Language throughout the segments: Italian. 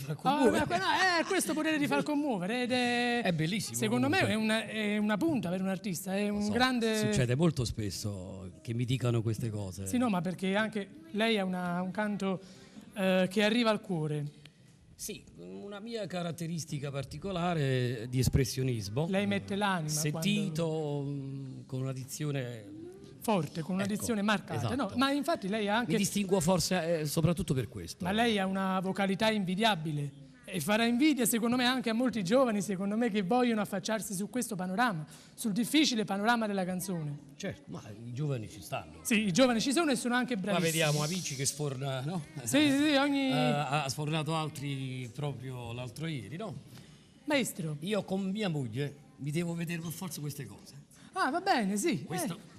far commuovere. È questo potere di far commuovere ed È bellissimo. Secondo me comunque. è una punta per un artista, è un So, grande... Succede molto spesso che mi dicano queste cose. Sì, no, ma perché anche lei ha un canto che arriva al cuore. Sì, una mia caratteristica particolare di espressionismo. Lei mette l'anima sentito, con una dizione forte, con una dizione marcata. esatto. No, ma infatti lei ha anche... Mi distinguo forse soprattutto per questo. Ma lei ha una vocalità invidiabile e farà invidia secondo me anche a molti giovani, secondo me, che vogliono affacciarsi su questo panorama, sul difficile panorama della canzone. Certo, ma i giovani ci stanno. Sì, i giovani ci sono e sono anche Qua bravissimi. vediamo Amici che sforna, no? Sì, ogni... Ha sfornato altri proprio l'altro ieri, no? Maestro. Io con mia moglie mi devo vedere per forza queste cose. Ah, va bene, sì.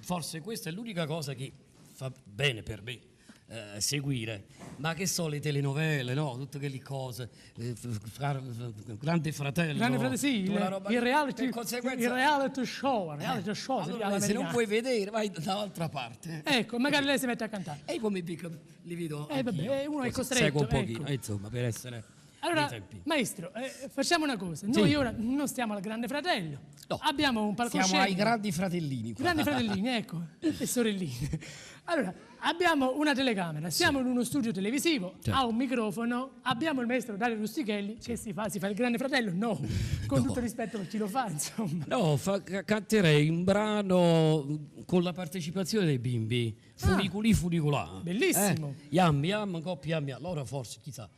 Forse questa è l'unica cosa che fa bene per me seguire. Ma che so, le telenovele, no? Tutte quelle cose. Grande Fratello. Grande Fratello, sì, il reality show. Allora, se non puoi vedere, vai dall'altra parte. Ecco, magari lei si mette a cantare. E poi li vedo. Vabbè, uno è costretto. Seguo un pochino, ecco. insomma, per essere. Allora, maestro, facciamo una cosa. Noi ora non stiamo al Grande Fratello. No. Abbiamo un palcoscenico. Siamo ai grandi fratellini. Qua. Grandi fratellini, ecco, e sorelline. Allora, abbiamo una telecamera, siamo in uno studio televisivo, ha un microfono, abbiamo il maestro Dario Rustichelli, che si fa il Grande Fratello? No, con tutto rispetto per chi lo fa, insomma. No, canterei un brano con la partecipazione dei bimbi, funiculi funicolà. Bellissimo. Yam, yam, coppia, yam, yam. Allora forse, chissà.